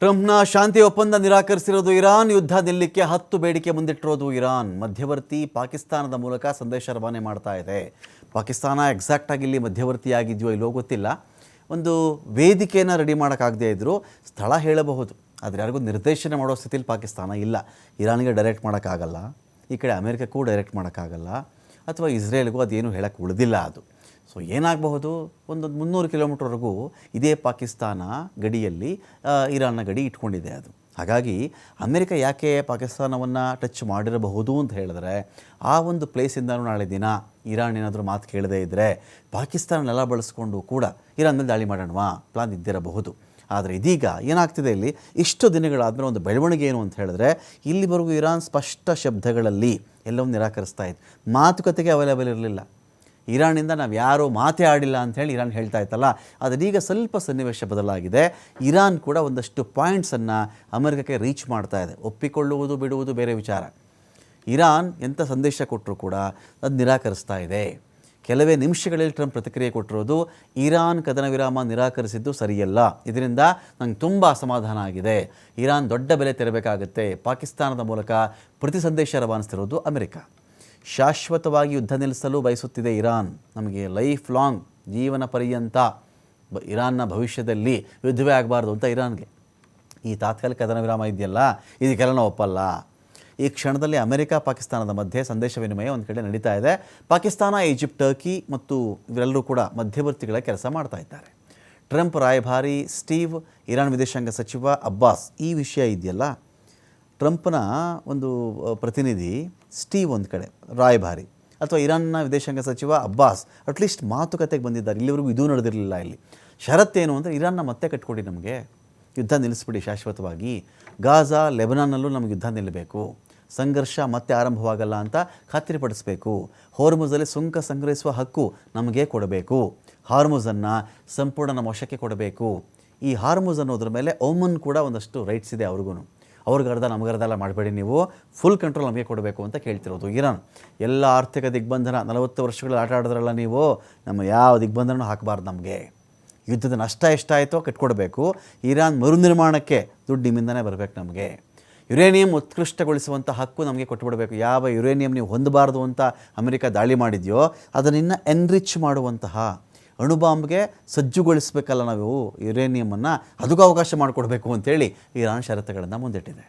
ಟ್ರಂಪ್ನ ಶಾಂತಿ ಒಪ್ಪಂದ ನಿರಾಕರಿಸಿರೋದು ಇರಾನ್, ಯುದ್ಧ ನಿಲ್ಲಕ್ಕೆ 10 ಬೇಡಿಕೆ ಮುಂದಿಟ್ಟಿರೋದು ಇರಾನ್. ಮಧ್ಯವರ್ತಿ ಪಾಕಿಸ್ತಾನದ ಮೂಲಕ ಸಂದೇಶ ರವಾನೆ ಮಾಡ್ತಾ ಇದೆ. ಪಾಕಿಸ್ತಾನ ಎಕ್ಸಾಕ್ಟಾಗಿ ಇಲ್ಲಿ ಮಧ್ಯವರ್ತಿಯಾಗಿದೆಯೋ ಇಲ್ಲೋ ಗೊತ್ತಿಲ್ಲ. ಒಂದು ವೇದಿಕೆಯನ್ನು ರೆಡಿ ಮಾಡೋಕ್ಕಾಗದೇ ಇದ್ದರೂ ಸ್ಥಳ ಹೇಳಬಹುದು, ಆದರೆ ಯಾರಿಗೂ ನಿರ್ದೇಶನ ಮಾಡೋ ಸ್ಥಿತಿಲಿ ಪಾಕಿಸ್ತಾನ ಇಲ್ಲ. ಇರಾನ್ಗೆ ಡೈರೆಕ್ಟ್ ಮಾಡೋಕ್ಕಾಗಲ್ಲ, ಈ ಕಡೆ ಅಮೇರಿಕಕ್ಕೂ ಡೈರೆಕ್ಟ್ ಮಾಡೋಕ್ಕಾಗಲ್ಲ, ಅಥವಾ ಇಸ್ರೇಲ್ಗೂ ಅದೇನು ಹೇಳೋಕ್ಕೆ ಉಳಿದಿಲ್ಲ ಅದು. ಸೊ ಏನಾಗಬಹುದು, ಒಂದು 300 ಕಿಲೋಮೀಟ್ರ್ವರೆಗೂ ಇದೇ ಪಾಕಿಸ್ತಾನ ಗಡಿಯಲ್ಲಿ ಇರಾನ್ನ ಗಡಿ ಇಟ್ಕೊಂಡಿದೆ ಅದು. ಹಾಗಾಗಿ ಅಮೇರಿಕ ಯಾಕೆ ಪಾಕಿಸ್ತಾನವನ್ನು ಟಚ್ ಮಾಡಿರಬಹುದು ಅಂತ ಹೇಳಿದ್ರೆ, ಆ ಒಂದು ಪ್ಲೇಸಿಂದನೂ ನಾಳೆ ದಿನ ಇರಾನ್ ಏನಾದರೂ ಮಾತು ಕೇಳದೇ ಇದ್ದರೆ ಪಾಕಿಸ್ತಾನ ನೆಲ ಬಳಸ್ಕೊಂಡು ಕೂಡ ಇರಾನ್ ಮೇಲೆ ದಾಳಿ ಮಾಡೋಣವಾ ಪ್ಲಾನ್ ಇದ್ದಿರಬಹುದು. ಆದರೆ ಇದೀಗ ಏನಾಗ್ತಿದೆ, ಇಲ್ಲಿ ಇಷ್ಟು ದಿನಗಳಾದಮೇಲೆ ಒಂದು ಬೆಳವಣಿಗೆ ಏನು ಅಂತ ಹೇಳಿದ್ರೆ, ಇಲ್ಲಿವರೆಗೂ ಇರಾನ್ ಸ್ಪಷ್ಟ ಶಬ್ದಗಳಲ್ಲಿ ಎಲ್ಲವೂ ನಿರಾಕರಿಸ್ತಾ ಇತ್ತು. ಮಾತುಕತೆಗೆ ಅವೈಲೇಬಲ್ ಇರಲಿಲ್ಲ. ಇರಾನಿಂದ ನಾವು ಯಾರೂ ಮಾತೇ ಆಡಿಲ್ಲ ಅಂಥೇಳಿ ಇರಾನ್ ಹೇಳ್ತಾ ಇತ್ತಲ್ಲ, ಆದರೆ ಈಗ ಸ್ವಲ್ಪ ಸನ್ನಿವೇಶ ಬದಲಾಗಿದೆ. ಇರಾನ್ ಕೂಡ ಒಂದಷ್ಟು ಪಾಯಿಂಟ್ಸನ್ನು ಅಮೆರಿಕಕ್ಕೆ ರೀಚ್ ಮಾಡ್ತಾ ಇದೆ. ಒಪ್ಪಿಕೊಳ್ಳುವುದು ಬಿಡುವುದು ಬೇರೆ ವಿಚಾರ. ಇರಾನ್ ಎಂಥ ಸಂದೇಶ ಕೊಟ್ಟರೂ ಕೂಡ ಅದು ನಿರಾಕರಿಸ್ತಾ ಇದೆ. ಕೆಲವೇ ನಿಮಿಷಗಳಲ್ಲಿ ಟ್ರಂಪ್ ಪ್ರತಿಕ್ರಿಯೆ ಕೊಟ್ಟಿರೋದು, ಇರಾನ್ ಕದನ ವಿರಾಮ ನಿರಾಕರಿಸಿದ್ದು ಸರಿಯಲ್ಲ, ಇದರಿಂದ ನಂಗೆ ತುಂಬ ಅಸಮಾಧಾನ ಆಗಿದೆ, ಇರಾನ್ ದೊಡ್ಡ ಬೆಲೆ ತೆರಬೇಕಾಗುತ್ತೆ, ಪಾಕಿಸ್ತಾನದ ಮೂಲಕ ಪ್ರತಿ ಸಂದೇಶ ರವಾನಿಸ್ತಿರೋದು ಅಮೆರಿಕ. ಶಾಶ್ವತವಾಗಿ ಯುದ್ಧ ನಿಲ್ಲಿಸಲು ಬಯಸುತ್ತಿದೆ ಇರಾನ್. ನಮಗೆ ಲೈಫ್ ಲಾಂಗ್, ಜೀವನ ಪರ್ಯಂತ ಇರಾನ್ನ ಭವಿಷ್ಯದಲ್ಲಿ ಯುದ್ಧವೇ ಆಗಬಾರ್ದು ಅಂತ ಇರಾನ್ಗೆ. ಈ ತಾತ್ಕಾಲಿಕ ಕದನ ವಿರಾಮ ಇದೆಯಲ್ಲ, ಇದಕ್ಕೆಲ್ಲ ನಾವು ಒಪ್ಪಲ್ಲ. ಈ ಕ್ಷಣದಲ್ಲಿ ಅಮೆರಿಕ ಪಾಕಿಸ್ತಾನದ ಮಧ್ಯೆ ಸಂದೇಶ ವಿನಿಮಯ ಒಂದು ಕಡೆ ನಡೀತಾ ಇದೆ. ಪಾಕಿಸ್ತಾನ, ಈಜಿಪ್ಟ್, ಟರ್ಕಿ ಮತ್ತು ಇವರೆಲ್ಲರೂ ಕೂಡ ಮಧ್ಯವರ್ತಿಗಳ ಕೆಲಸ ಮಾಡ್ತಾ ಇದ್ದಾರೆ. ಟ್ರಂಪ್ ರಾಯಭಾರಿ ಸ್ಟೀವ್, ಇರಾನ್ ವಿದೇಶಾಂಗ ಸಚಿವ ಅಬ್ಬಾಸ್, ಈ ವಿಷಯ ಇದೆಯಲ್ಲ, ಟ್ರಂಪ್ನ ಒಂದು ಪ್ರತಿನಿಧಿ ಸ್ಟೀವ್ ಒಂದು ಕಡೆ ರಾಯಭಾರಿ, ಅಥವಾ ಇರಾನ್ನ ವಿದೇಶಾಂಗ ಸಚಿವ ಅಬ್ಬಾಸ್ ಅಟ್ಲೀಸ್ಟ್ ಮಾತುಕತೆಗೆ ಬಂದಿದ್ದಾರೆ. ಇಲ್ಲಿವರೆಗೂ ಇದೂ ನಡೆದಿರಲಿಲ್ಲ. ಇಲ್ಲಿ ಷರತ್ತೇನು ಅಂದರೆ, ಇರಾನ್ನ ಮತ್ತೆ ಕಟ್ಕೊಡಿ, ನಮಗೆ ಯುದ್ಧ ನಿಲ್ಲಿಸ್ಬಿಡಿ ಶಾಶ್ವತವಾಗಿ, ಗಾಜಾ ಲೆಬನಾನ್ನಲ್ಲೂ ನಮಗೆ ಯುದ್ಧ ನಿಲ್ಲಬೇಕು, ಸಂಘರ್ಷ ಮತ್ತೆ ಆರಂಭವಾಗಲ್ಲ ಅಂತ ಖಾತ್ರಿಪಡಿಸಬೇಕು, ಹಾರ್ಮುಜಲ್ಲಿ ಸುಂಕ ಸಂಗ್ರಹಿಸುವ ಹಕ್ಕು ನಮಗೆ ಕೊಡಬೇಕು, ಹಾರ್ಮುಜನ್ನು ಸಂಪೂರ್ಣ ನಮ್ಮ ವಶಕ್ಕೆ ಕೊಡಬೇಕು. ಈ ಹಾರ್ಮುಜ್ ಅನ್ನೋದ್ರ ಮೇಲೆ ಓಮನ್ ಕೂಡ ಒಂದಷ್ಟು ರೈಟ್ಸ್ ಇದೆ ಅವ್ರಿಗೂ. ಅವ್ರಿಗರ್ಧ ನಮಗರ್ಧೆಲ್ಲ ಮಾಡಬೇಡಿ, ನೀವು ಫುಲ್ ಕಂಟ್ರೋಲ್ ನಮಗೆ ಕೊಡಬೇಕು ಅಂತ ಕೇಳ್ತಿರೋದು ಇರಾನ್. ಎಲ್ಲ ಆರ್ಥಿಕ ದಿಗ್ಬಂಧನ 40 ವರ್ಷಗಳಲ್ಲಿ ಆಟ ಆಡಿದ್ರಲ್ಲ ನೀವು, ನಮ್ಮ ಯಾವ ದಿಗ್ಬಂಧನೂ ಹಾಕಬಾರ್ದು, ನಮಗೆ ಯುದ್ಧದ ನಷ್ಟ ಎಷ್ಟಾಯಿತೋ ಕಟ್ಕೊಡ್ಬೇಕು, ಇರಾನ್ ಮರುನಿರ್ಮಾಣಕ್ಕೆ ದುಡ್ಡು ನಿಮ್ಮಿಂದನೇ ಬರಬೇಕು, ನಮಗೆ ಯುರೇನಿಯಂ ಉತ್ಕೃಷ್ಟಗೊಳಿಸುವಂಥ ಹಕ್ಕು ನಮಗೆ ಕೊಟ್ಟುಬಿಡಬೇಕು. ಯಾವ ಯುರೇನಿಯಂ ನೀವು ಹೊಂದಬಾರ್ದು ಅಂತ ಅಮೆರಿಕ ದಾಳಿ ಮಾಡಿದೆಯೋ ಅದನ್ನು ಎನ್ರಿಚ್ ಮಾಡುವಂತಹ ಅಣುಬಾಂಬ್ಗೆ ಸಜ್ಜುಗೊಳಿಸಬೇಕಲ್ಲ ನಾವು ಯುರೇನಿಯಮನ್ನು, ಅದಕ್ಕೂ ಅವಕಾಶ ಮಾಡಿಕೊಡ್ಬೇಕು ಅಂತೇಳಿ ಇರಾನ್ ಷರತ್ತುಗಳನ್ನು ಮುಂದಿಟ್ಟಿದೆ.